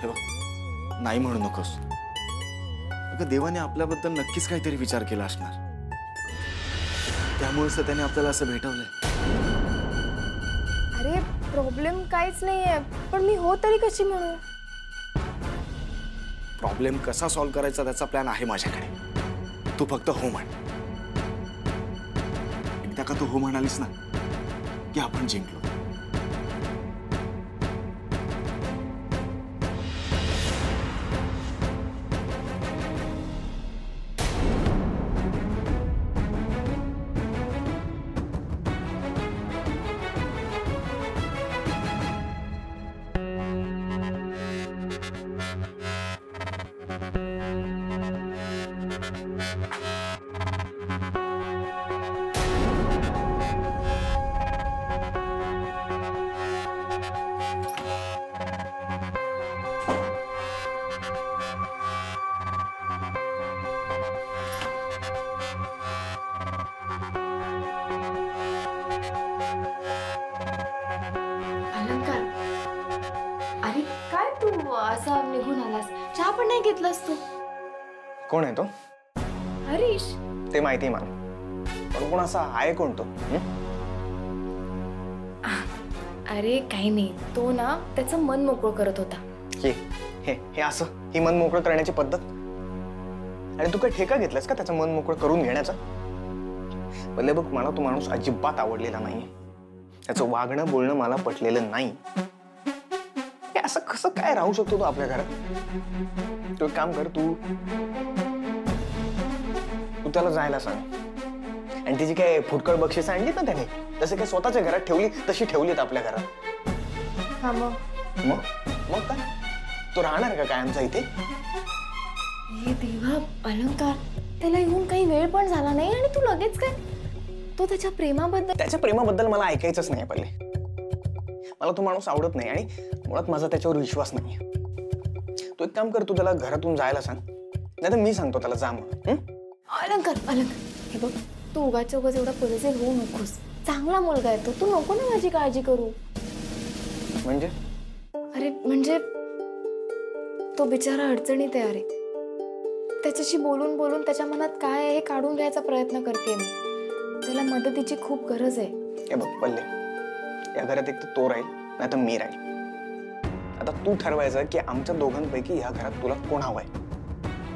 हे बघ, नाही म्हणू नकोस. अगं देवाने आपल्याबद्दल नक्कीच काहीतरी विचार केला असणार. त्यामुळेच तर त्याने आपल्याला असं भेटवलंय. अरे प्रॉब्लेम काहीच नाहीये, पण मी हो तरी कशी म्हणू? प्रॉब्लेम कसा सॉल्व्ह करायचा त्याचा प्लॅन आहे माझ्याकडे. तू फक्त हो म्हण. एकदा का तू हो म्हणालीस ना की आपण जिंकलो. अलंकार, अरे काय तू असा निघून आलास? चहा पण नाही घेतलास तू? कोण आहे तो? हरीश. ते माहिती मला, पण कोण असा आहे कोण तो? अरे काही नाही, तो ना त्याचं मन मोकळं करत होता. हे हे हे असं ही मन मोकळं करण्याची पद्धत? आणि तू काय ठेका घेतलास का त्याचं मन मोकळं करून घेण्याचा? पहिले बघ, मला तो माणूस अजिबात आवडलेला नाहीये. त्याचं वागणं बोलणं मला पटलेलं नाही. हे असं कसं काय राहू शकतो तो आपल्या घरात? तू एक काम कर, तू त्याला जायला सांग. आणि तिची काय फुटकळ बक्षीस आणलीत ना त्याने, जसं काय स्वतःच्या घरात ठेवली तशी ठेवलीत आपल्या घरात. हा मग मग मग काय तो राहणार का काय आमचा इथे? हे देवा अलंकार, त्याला येऊन काही वेळ पण झाला नाही आणि तू लगेच काय? तो त्याच्या प्रेमाबद्दल मला ऐकायचंच नाही पहिले. मला तो माणूस आवडत नाही आणि मुळात माझा त्याच्यावर विश्वास नाही. तू एक काम कर, तू त्याला घरातून जायला सांग, नाही तर मी सांगतो त्याला जा म्हणून. अलंकार हे बघ, तू उगाच एवढा परेशान होऊ नकोस. चांगला मुलगा आहे तो, तू नको ना माझी काळजी करू. म्हणजे? अरे म्हणजे तो बिचारा अडचणीत आहे. अरे त्याच्याशी बोलून बोलून त्याच्या मनात काय आहे हे काढून घ्यायचा प्रयत्न करते मी. त्याला मदतीची खूप गरज आहे. हे बघ पल्ले, या घरात एक तर तो राहील नाही तर मी राहील. आता तू ठरवायचं की आमच्या दोघांपैकी या घरात तुला कोण हवंय.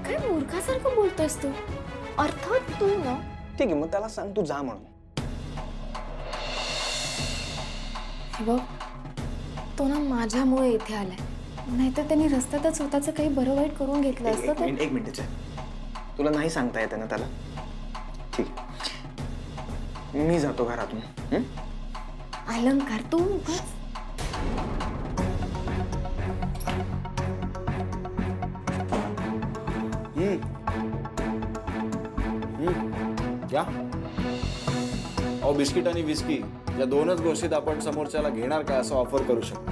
काय मूर्खासारखं बोलतोयस तू? अर्थात तू ना. ठीक आहे, मग त्याला सांग तू जा म्हणून. हे बघ, तो ना माझ्यामुळे इथे आलाय, नाहीतर त्यांनी रस्त्यातच स्वतःच काही बरं वाईट करून घेतलं असतं तर. एक मिनिट, तुला नाही सांगता येते ना त्याला? ठीक, मी जातो घरातून. अलंकार तू क्या? अहो बिस्किट आणि विस्की या दोनच गोष्टीत आपण समोरच्याला घेणार का असं ऑफर करू शकतो.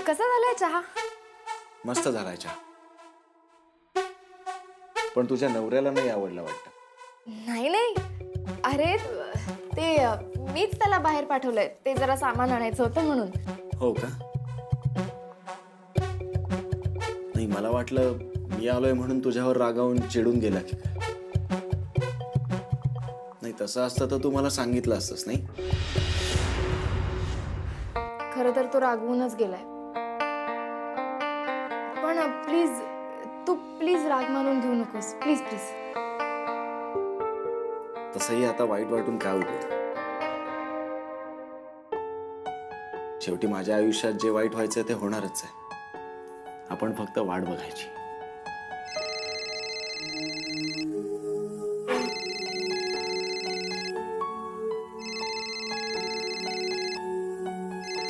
कसा झालाय चहा? मस्त झालाय चहा, पण तुझ्या नवऱ्याला नाही आवडला वाटतं. नाही, अरे ते मीच त्याला बाहेर पाठवलंय, ते जरा सामान आणायचं होतं म्हणून. हो का? नाही, मला वाटलं मी आलोय म्हणून तुझ्यावर रागावून चिडून गेला की काय. नाही, तसं असतं तर तू मला सांगितलं असतंस नाही. खरं तर तो रागवूनच गेलाय, पण प्लीज राग मानून घेऊ नकोस. प्लीज. तसंही आता वाईट वाटून काय उपयोग. शेवटी माझ्या आयुष्यात जे वाईट व्हायचं ते होणारच आहे. आपण फक्त वाट बघायची.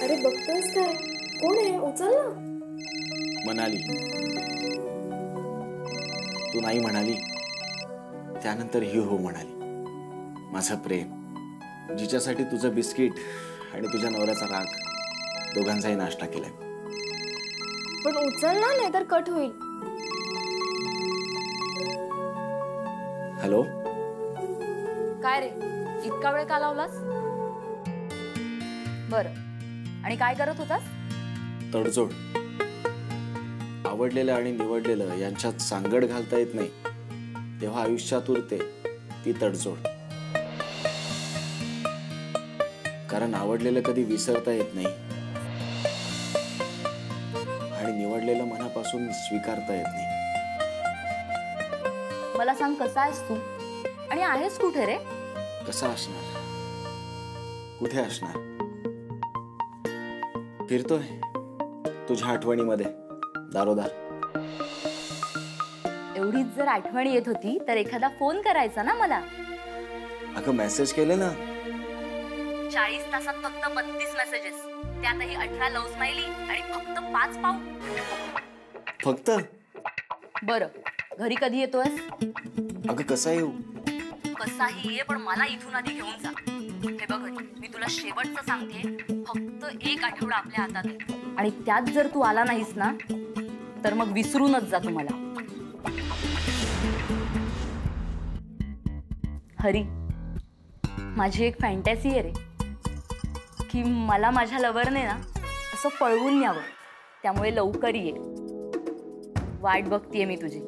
अरे बघतोयस काय? कोण आहे? उचल ना. मनाली, तू नाही म्हणाली त्यानंतर ही हो म्हणाली. माझं प्रेम, जिच्यासाठी तुझं बिस्किट आणि तुझ्या नवऱ्याचा राग दोघांचाही नाश्ता केलाय. पण उचल ना, नाही तर कट होईल. हॅलो. काय रे, इतका वेळ का लावलास? बरं, आणि काय करत होतास? तडजोड. आवडलेलं आणि निवडलेलं यांच्यात सांगड घालता येत नाही, तेव्हा आयुष्यात उरते ती तडजोड. कारण आवडलेलं कधी विसरता येत नाही आणि निवडलेलं मनापासून स्वीकारता येत नाही. मला सांग, कसा आहेस तू आणि आहेस कुठे रे? कसा असणार, कुठे असणार? फिरतोय तुझ्या आठवणीमध्ये दारोदार. एवढीच जर आठवण येत होती तर एखादा फोन करायचा ना मला. अगं मेसेज केले ना. 40 तासात फक्त 32 मेसेजेस, त्यातही 18 लव्ह स्माइली आणि फक्त 5 पाऊल. फक्त. बरं, घरी कधी येतोयस? अगं कसा येऊ? कसाही ये, पण मला इथून आधी घेऊन जा. हे बघ हरी, मी तुला शेवटचं सांगते, फक्त 1 आठवडा आपल्या हातात आहे. आणि त्यात जर तू आला नाहीस ना, तर मग विसरूनच जा तुम्हाला. हरी, माझी एक फॅन्टॅसी आहे रे, की मला माझ्या लव्हरने ना असं पळवून न्यावं. त्यामुळे लवकर ये, वाट बघतीये मी तुझी.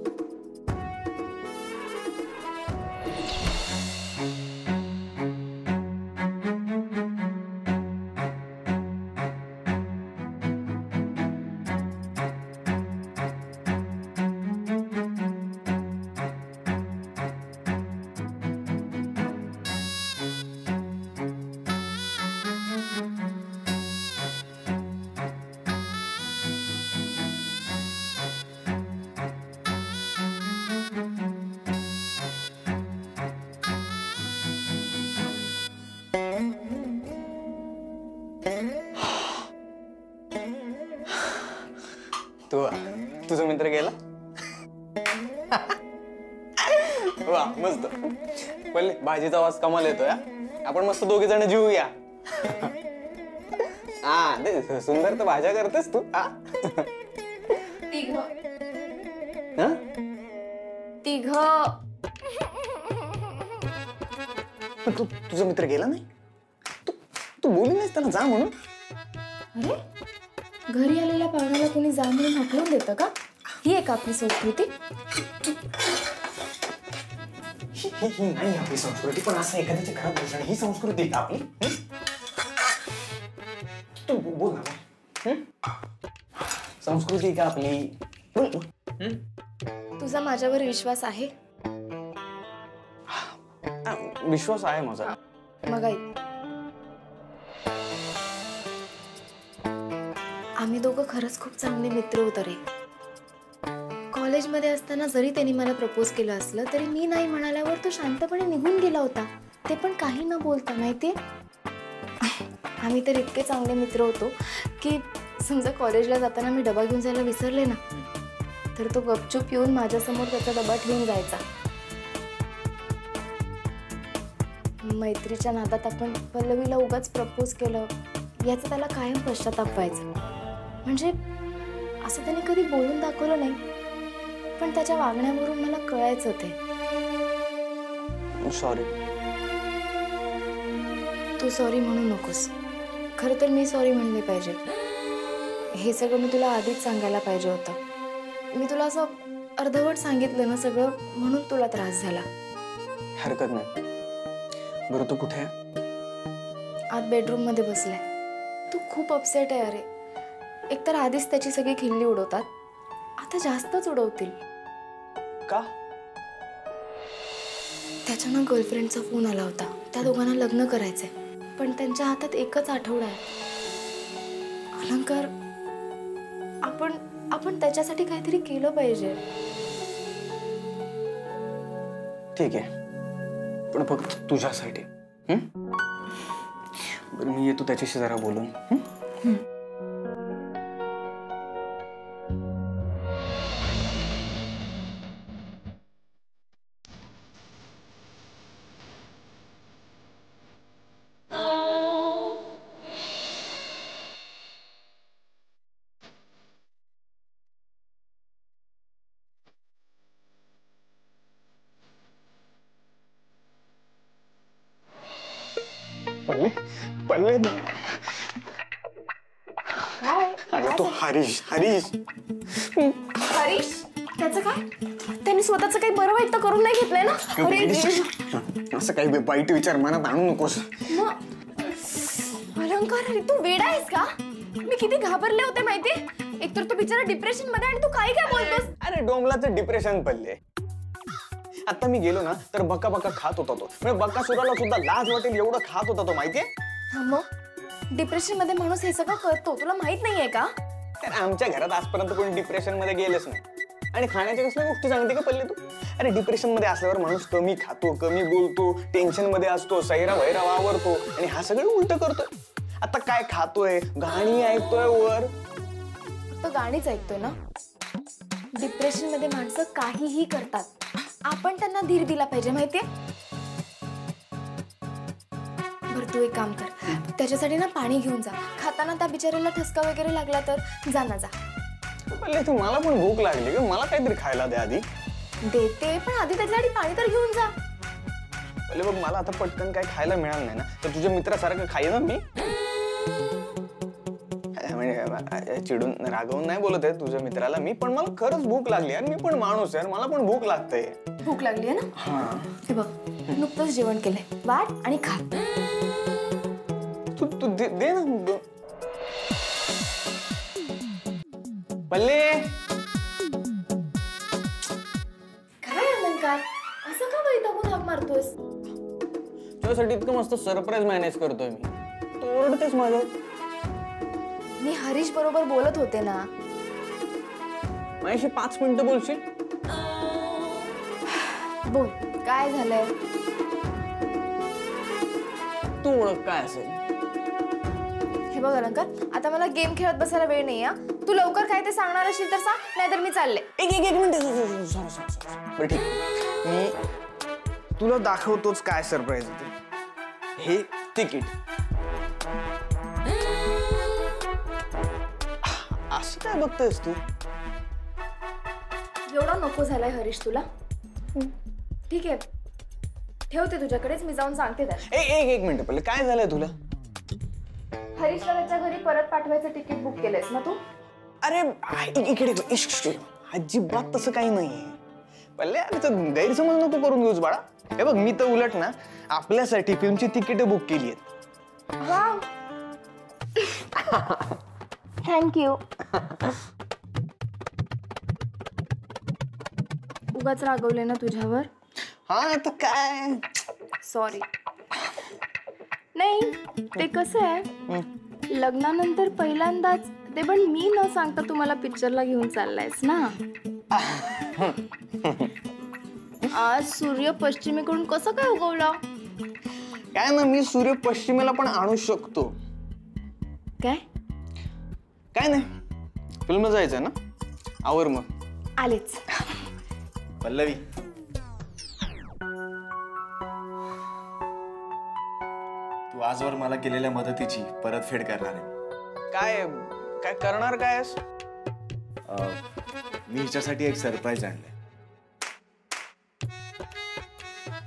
तुझा मित्र गेला? वा, मस्त. पहिले भाजीचा आवाज कमाल येतोय. आपण मस्त दोघे जण जीवूया. हा, ते सुंदर तर भाज्या करतेस तू. तिघ. तुझा मित्र गेला नाही? तू बोलली नाहीस त्याला जा म्हणून? अरे, घरी आलेल्या पाहुण्याला कोणी जा म्हणून हकलून देतं का? ही एक आपली संस्कृती. ही नाही आपली संस्कृती, पण असं एखाद्याच्या घरात बसणं ही संस्कृती आहे आपली. तू बोल ना. संस्कृती का आपली? तुझा माझ्यावर विश्वास आहे? विश्वास आहे माझा. मग ऐक, आम्ही दोघं खरंच खूप चांगले मित्र होतो रे. कॉलेजमध्ये असताना जरी त्यांनी मला प्रपोज केलं असलं तरी मी नाही म्हणाल्यावर तो शांतपणे निघून गेला होता, ते पण काही न बोलता. माहितीये, आम्ही तर इतके चांगले मित्र होतो की समजा कॉलेजला जाताना मी डबा घेऊन जायला विसरले ना, तर तो गपचूप येऊन माझ्यासमोर त्याचा डबा ठेवून जायचा. मैत्रीच्या नादात आपण पल्लवीला उगाच प्रपोज केलं याचा त्याला कायम पश्चाताप व्हायचा. म्हणजे असं त्याने कधी बोलून दाखवलं नाही, पण त्याच्या वागण्यावरून मला कळायचं ते. सॉरी. तू सॉरी म्हणू नकोस. खरं तर मी सॉरी म्हणले पाहिजे. हे सगळं मी तुला आधीच सांगायला पाहिजे होतं. मी तुला असं अर्धवट सांगितलं ना सगळं, म्हणून तुला त्रास झाला. हरकत नाही. बरं, तू कुठे आहे? आत बेडरूम मध्ये बसलाय. तू खूप अपसेट आहे अरे. एकतर आधीच त्याची सगळी खिल्ली उडवतात, आता जास्तच उडवतील. का? त्याच्यानं गर्लफ्रेंडचा फोन आला होता. त्या दोघांना लग्न करायचंय, पण त्यांच्या हातात एकच आठवडा आहे. अलंकार, आपण त्याच्यासाठी काहीतरी केलं पाहिजे. ठीक आहे, पण फक्त तुझ्यासाठी. बरं, मी येतो त्याच्याशी जरा बोलून. पल्ले काय अगं तो हरीश हरीश हरीश त्याचं काय त्यांनी स्वतःच काही बरं वाईट तर करून नाही घेतलंय ना अरे असं काही वाईट विचार मनात आणू नकोस. मग अलंकार अरे तू वेडा आहेस का मी किती घाबरले होते माहिती एकतर तो बिचारा डिप्रेशन मध्ये आणि तू काही काय बोलतोस अरे डोंगलाचं डिप्रेशन पडले. आता मी गेलो ना तर बक्का बक्का खात होता तो म्हणजे बक्कासुराला सुद्धा लाज वाटेल एवढं खात होता तो माहितीये. मग डिप्रेशन मध्ये माणूस हे सगळं करतो तुला माहित नाहीये का तर आमच्या घरात आजपर्यंत कोणी डिप्रेशन मध्ये गेलेच नाही. आणि खाण्याच्या कसल्या गोष्टी सांगते का पल्ले तू. अरे डिप्रेशन मध्ये असल्यावर माणूस कमी खातो कमी बोलतो टेन्शन मध्ये असतो सैरा वैरा वावरतो आणि हा सगळं उलट करतोय. आता काय खातोय गाणी ऐकतोय वर तो गाणीच ऐकतोय ना डिप्रेशन मध्ये माणसं काहीही करतात आपण त्यांना धीर दिला पाहिजे माहितीये. बरं तू एक काम कर त्याच्यासाठी ना पाणी घेऊन जा खाताना त्या बिचाऱ्याला ठसका वगैरे लागला तर जा ना जा. पल्ले तू मला पण भूक लागली ग मला काहीतरी खायला दे आधी. देते पण आधी त्याच्यासाठी पाणी तर घेऊन जा. पहिले बघ मला आता पटकन काय खायला मिळालं नाही ना तर तुझ्या मित्रासारखं खाई ना मी. म्हणजे चिडून रागवून नाही बोलत आहे तुझ्या मित्राला मी पण मला खरंच भूक लागली आणि मी पण माणूस आहे मला पण भूक लागते. भूक लागली आहे ना हे बघ नुकतंच जेवण केलंय वाट आणि खा. तू तू दे ना पल्ले. काय अलंकार असं का वैतागून हाक मारतोयस. तुझ्यासाठी इतकं मस्त सरप्राईज मॅनेज करतोय मी तू ओरडतेस माझं. मी हरीश बरोबर बोलत होते ना. माझ्याशी 5 मिनिटं बोलशील. बोल काय झालंय. तू ओळख काय असेल. हे बघ अलंकार आता मला गेम खेळत बसायला वेळ नाही हा तू लवकर काय ते सांगणार असेल तर सांग नाहीतर मी चालले. एक मिनिट बरं ठीक मी तुला दाखवतोच काय सरप्राईज होते. हे तिकीट असं काय बघतोयस तू. एवढा नको झालाय हरीश तुला ठीक आहे ठेवते तुझ्याकडेच मी जाऊन सांगते त्याला. एक मिनिट पहिले काय झालंय तुला. हरीशला त्याच्या घरी परत पाठवायचं तिकीट बुक केलंयस ना तू. अरे इकडे अजिबात तसं काही नाहीये पहिले अरे तर गैरसमज नको करून घेऊच बाळा. हे बघ मी तर उलट ना आपल्यासाठी फिल्मची तिकीट बुक केली आहेत. Wow thank you. उगाच रागवले ना तुझ्यावर. हा आता काय सॉरी. नाही ते कसं आहे लग्नानंतर पहिल्यांदाच ते पण मी न सांगता तुम्हाला पिक्चरला घेऊन चाललायस ना. आज सूर्य पश्चिमेकडून कसं काय उगवला. काय ना मी सूर्य पश्चिमेला पण आणू शकतो. काय काय नाही फिल्म जायचं ना आवर मग. आलेच. पल्लवी तू आजवर मला केलेल्या मदतीची परतफेड करणार आहे. काय काय करणार काय आहेस? मी हिच्यासाठी एक सरप्राईज आणलंय.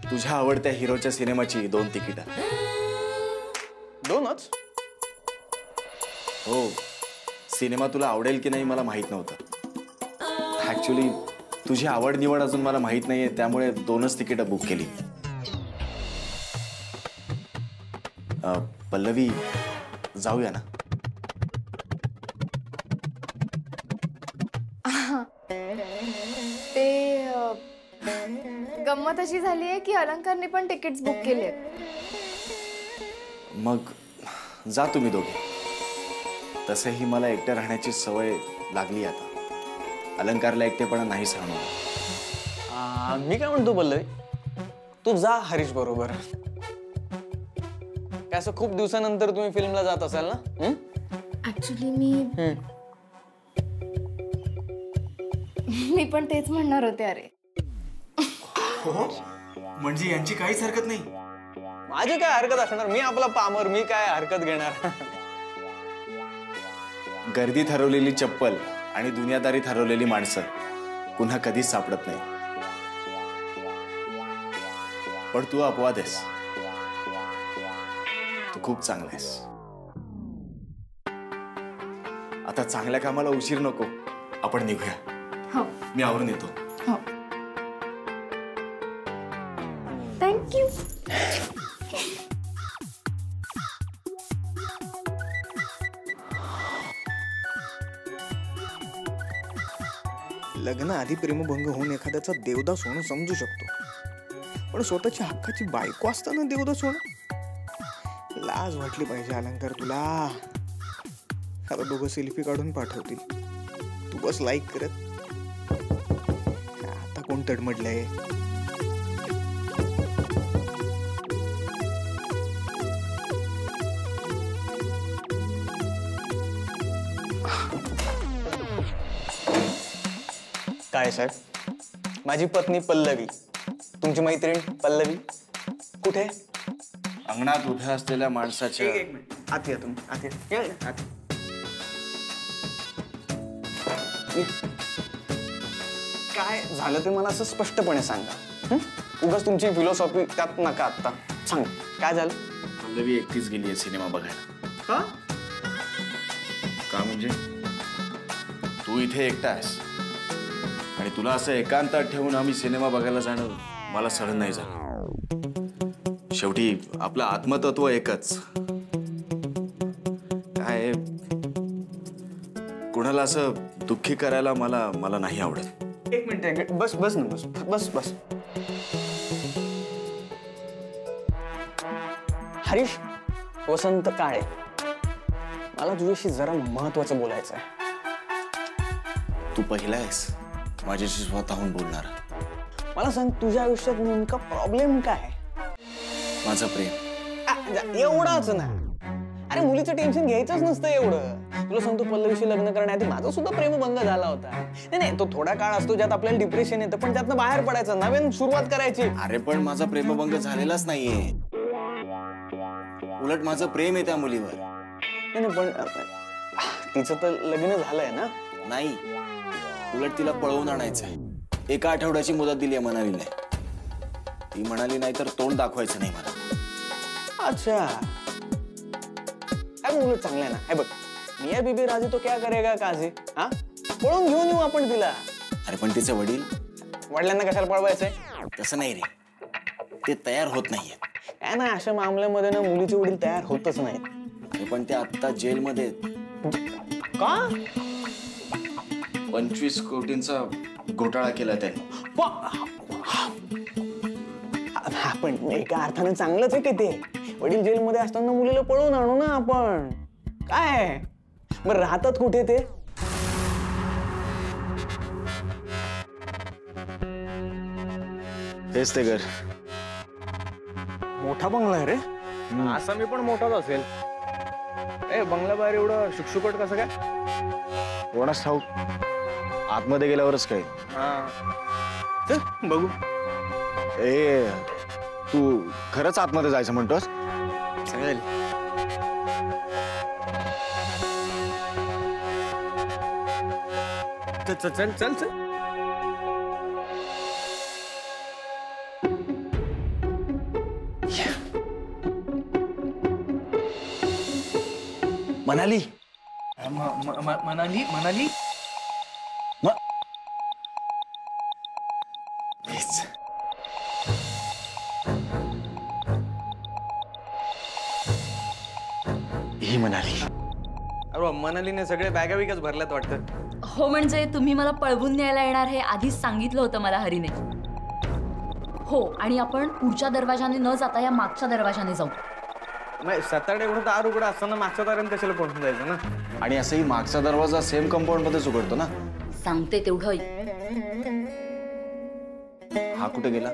तुझ्या आवडत्या हिरोच्या सिनेमाची 2 तिकीट. 2च? हो सिनेमा तुला आवडेल की नाही मला माहित नव्हतं. ऍक्च्युली तुझी आवड निवड अजून मला माहित नाहीये त्यामुळे 2च तिकीट बुक केली. पल्लवी जाऊया ना. ते गंमत अशी झाली आहे की अलंकारने पण तिकीट्स बुक केले. मग जा तुम्ही दोघे. तसेही मला एकटं राहण्याची सवय लागली आता. अलंकारला एकटेपणा नाही सांगणार. मी काय म्हणतो पल्लवी तू जा हरीश बरोबर. काय असं खूप दिवसानंतर तुम्ही फिल्मला जात असाल ना. ऍक्च्युली मी पण तेच म्हणणार होते. अरे म्हणजे यांची काहीच हरकत नाही. माझी काय हरकत असणार. मी आपला पामर मी काय हरकत घेणार. गर्दी ठरवलेली चप्पल आणि दुनियादारी ठरवलेली माणसं पुन्हा कधीच सापडत नाही. पण तू अपवाद आहेस. तू खूप चांगला आहेस. आता चांगल्या कामाला उशीर नको, आपण निघूया. हो मी आवरून येतो. हो. थँक्यू. लग्न आधी प्रेमभंग होऊन एखाद्याचा देवदास होणं समजू शकतो, पण स्वतःची हक्काची बायको असताना देवदास होणं, लाज वाटली पाहिजे अलंकार तुला. आता दोघं सेल्फी काढून पाठवतील, तू बस लाईक करत. आता कोण तडमडलंय? काय साहेब, माझी पत्नी पल्लवी, तुमची मैत्रीण पल्लवी कुठे? अंगणात उभ्या असलेल्या माणसाच्या एक मिनिट, आत या तुम्ही, आत या. या, आत. काय झालं ते मला असं स्पष्टपणे सांगा. उगाच तुमची फिलॉसॉफी त्यात नका आता. सांग काय झालं? पल्लवी एकटीच गेली आहे सिनेमा बघायला. का? का म्हणजे तू इथे एकटा आहेस आणि तुला असं एकांतात ठेवून आम्ही सिनेमा बघायला जाणं मला सहन नाही झालं. शेवटी आपलं आत्मतत्व एकच. काय कुणाला असं दुःखी करायला मला नाही आवडत. एक मिनिट, बस बस ना, बस बस बस. हरीश वसंत काळे, मला तुझ्याशी जरा महत्वाचं बोलायचं आहे. तू पहिला आहेस माझ्याशी स्वतःहून बोलणार. मला सांग, तुझ्या आयुष्यात नेमका प्रॉब्लेम काय? माझं प्रेम. एवढाच ना. अरे मुलीचं टेन्शन घ्यायचंच नसतं एवढं. तुला सांगतो, पल्लवीशी लग्न करण्याआधी माझा सुद्धा प्रेमभंग झाला होता. नाही, तो थोडा काळ असतो ज्यात आपल्याला डिप्रेशन येतं, पण त्यातनं बाहेर पडायचं, नवीन सुरुवात करायची. अरे पण माझा प्रेमभंग झालेलाच नाहीये. उलट माझं प्रेम आहे त्या मुलीवर. नाही पण तिचं तर लग्न झालंय ना? नाही, उलट तिला पळवून आणायचंय. एका आठवड्याची मुदत दिली आहे म्हणाली नाही. ती म्हणाली नाही तर तोंड दाखवायचं नाही मला. अच्छा, काय उलट चांगलंय ना. हे बघ, मिया बीबी राजी तो क्या करेगा काजी. हा, पळून घेऊन येऊ आपण तिला. अरे पण तिचे वडील. वडिलांना कशाला पळवायचंय? तसं नाही रे, ते तयार होत नाहीये. काय ना, अशा मामल्यामध्ये ना मुलीचे वडील तयार होतच नाहीत. पण ते आता जेलमध्ये. का? 25 कोटींचा घोटाळा केला त्यांनी. पण एका अर्थाने चांगलंच आहे की ते. वडील जेलमध्ये असताना मुलीला पळवून आणू ना आपण. काय बरं, राहतात कुठे ते? तेच ते घर. मोठा बंगला आहे रे. असा मी पण मोठाच असेल. ए, बंगला बाहेर एवढं शुकशुकट कसं काय? कोणाच ठाऊक, आतमध्ये गेल्यावरच काय. चल बघू. ए, तू खरंच आतमध्ये जायचं म्हणतोस? चालेल. चल चल चल चल. म्हणाली मनाली मनाली. ही म्हणाली. अरे मनालीने सगळे बॅगा विकच भरल्यात वाटतं. हो, म्हणजे तुम्ही मला पळवून न्यायला येणार हे आधीच सांगितलं होतं मला हरीने. हो, आणि आपण पुढच्या दरवाजाने न जाता या मागच्या दरवाजाने जाऊ. नाही, 7-8 एवढं दार उघडा असताना मागच्या दाराने कशाला पळून जायचं ना? आणि असंही मागचा दरवाजा सेम कंपाऊंड मध्येच उघडतो ना. सांगते तेवढं. हा कुठे गेला?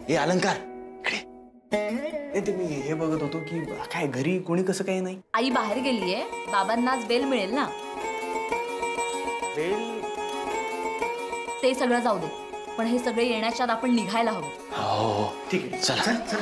हे अलंकार इकडे. ते मी हे बघत होतो की काय घरी कोणी कसं काही नाही. आई बाहेर गेलीये, बाबांनाच बेल मिळेल ना. बेल? ते सगळं जाऊ दे, पण हे सगळे येण्याच्या आत आपण निघायला हवं. हो, ठीक आहे, चला. चल.